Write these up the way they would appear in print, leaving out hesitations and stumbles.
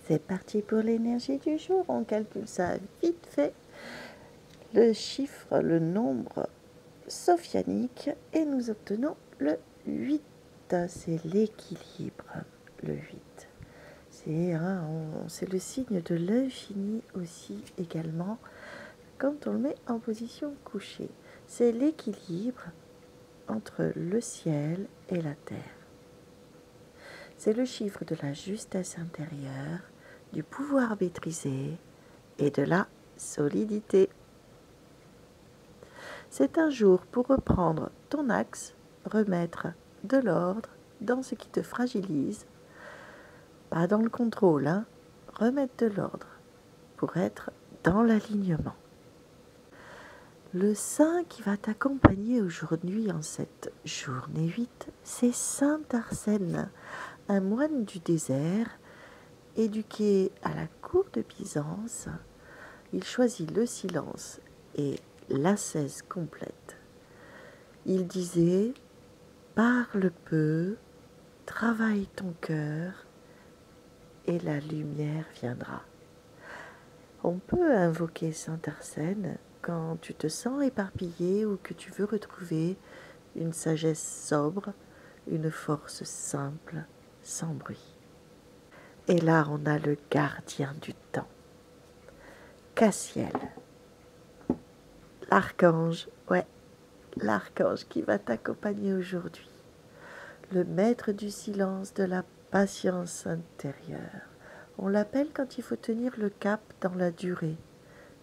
C'est parti pour l'énergie du jour. On calcule ça vite fait. Le chiffre, le nombre sophianique et nous obtenons le 8. C'est l'équilibre, le 8. C'est le signe de l'infini aussi également quand on le met en position couchée. C'est l'équilibre entre le ciel et la terre. C'est le chiffre de la justesse intérieure, du pouvoir maîtrisé et de la solidité. C'est un jour pour reprendre ton axe, remettre de l'ordre dans ce qui te fragilise, pas dans le contrôle, hein, remettre de l'ordre pour être dans l'alignement. Le saint qui va t'accompagner aujourd'hui en cette journée 8, c'est saint Arsène, un moine du désert, éduqué à la cour de Byzance. Il choisit le silence et l'ascèse complète. Il disait « Parle peu, travaille ton cœur et la lumière viendra ». On peut invoquer saint Arsène quand tu te sens éparpillé ou que tu veux retrouver une sagesse sobre, une force simple, sans bruit. Et là, on a le gardien du temps, Cassiel, l'archange, l'archange qui va t'accompagner aujourd'hui, le maître du silence, de la patience intérieure. On l'appelle quand il faut tenir le cap dans la durée,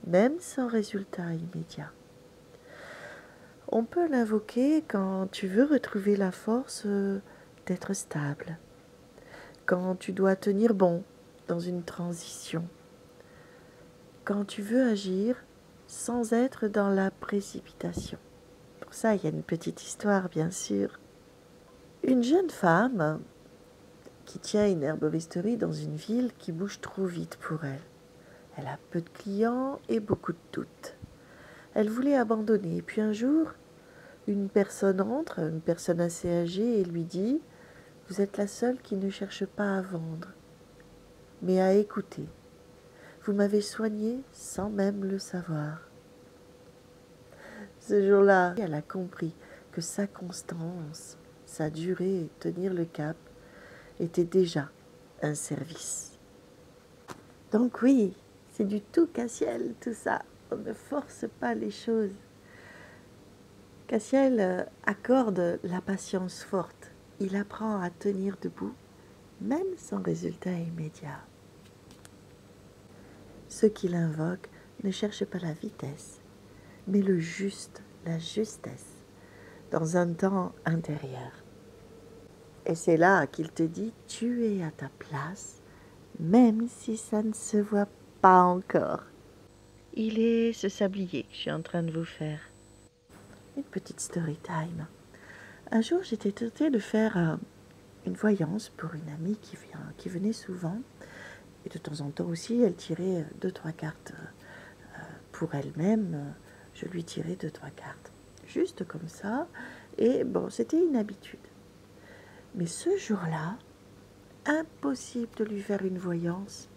même sans résultat immédiat. On peut l'invoquer quand tu veux retrouver la force d'être stable, quand tu dois tenir bon dans une transition, quand tu veux agir sans être dans la précipitation. Pour ça, il y a une petite histoire, bien sûr. Une jeune femme qui tient une herboristerie dans une ville qui bouge trop vite pour elle. Elle a peu de clients et beaucoup de doutes. Elle voulait abandonner. Et puis un jour, une personne entre, une personne assez âgée, et lui dit « Vous êtes la seule qui ne cherche pas à vendre, mais à écouter. Vous m'avez soignée sans même le savoir. » Ce jour-là, elle a compris que sa constance, sa durée, tenir le cap, était déjà un service. Donc oui, c'est du tout Cassiel, tout ça. On ne force pas les choses. Cassiel accorde la patience forte. Il apprend à tenir debout, même sans résultat immédiat. Ceux qui l'invoquent ne cherchent pas la vitesse, mais le juste, la justesse, dans un temps intérieur. Et c'est là qu'il te dit, tu es à ta place, même si ça ne se voit pas encore. Il est ce sablier que je suis en train de vous faire. Une petite story time. Un jour, j'étais tentée de faire une voyance pour une amie qui venait souvent. Et de temps en temps aussi, elle tirait 2-3 cartes pour elle-même. Je lui tirais 2-3 cartes. Juste comme ça. Et bon, c'était une habitude. Mais ce jour-là, impossible de lui faire une voyance.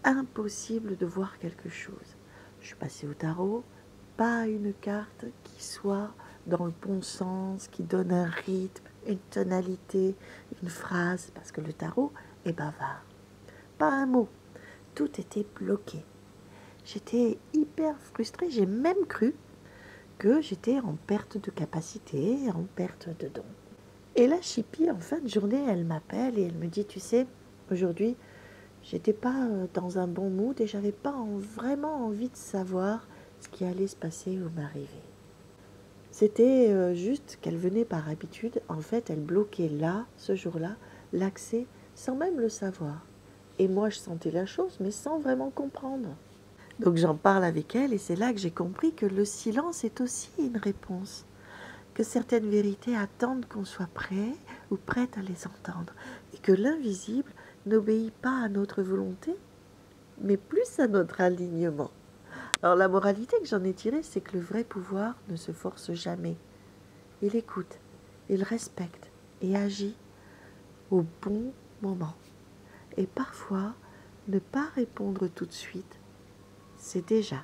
Impossible de voir quelque chose. Je suis passée au tarot. Pas une carte qui soit dans le bon sens, qui donne un rythme, une tonalité, une phrase. Parce que le tarot est bavard. Pas un mot. Tout était bloqué. J'étais hyper frustrée. J'ai même cru que j'étais en perte de capacité, en perte de don. Et là, Chippy, en fin de journée, elle m'appelle et elle me dit, tu sais, aujourd'hui, j'étais pas dans un bon mood et j'avais pas vraiment envie de savoir ce qui allait se passer ou m'arriver. C'était juste qu'elle venait par habitude. En fait, elle bloquait là, ce jour-là, l'accès sans même le savoir. Et moi, je sentais la chose, mais sans vraiment comprendre. Donc j'en parle avec elle et c'est là que j'ai compris que le silence est aussi une réponse. Que certaines vérités attendent qu'on soit prêt ou prête à les entendre. Et que l'invisible n'obéit pas à notre volonté, mais plus à notre alignement. Alors la moralité que j'en ai tirée, c'est que le vrai pouvoir ne se force jamais. Il écoute, il respecte et agit au bon moment. Et parfois, Ne pas répondre tout de suite, c'est déjà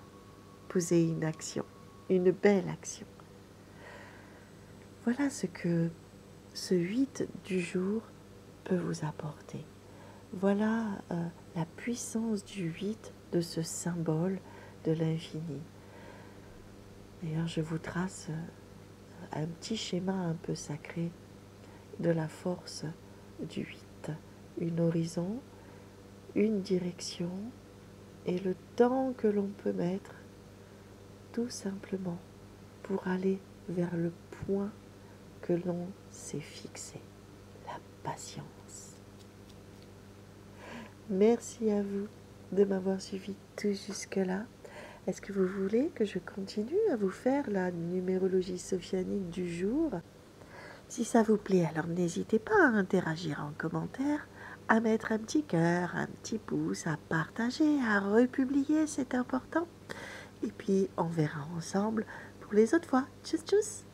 poser une action, une belle action. Voilà ce que ce 8 du jour peut vous apporter. Voilà la puissance du 8 de ce symbole de l'infini. D'ailleurs, je vous trace un petit schéma un peu sacré de la force du 8. Une horizon, une direction et le temps que l'on peut mettre tout simplement pour aller vers le point que l'on s'est fixé, la patience. Merci à vous de m'avoir suivi tout jusque-là. Est-ce que vous voulez que je continue à vous faire la numérologie sophianique du jour? Si ça vous plaît, alors n'hésitez pas à interagir en commentaire, à mettre un petit cœur, un petit pouce, à partager, à republier, c'est important. Et puis on verra ensemble pour les autres fois. Tchuss tchuss!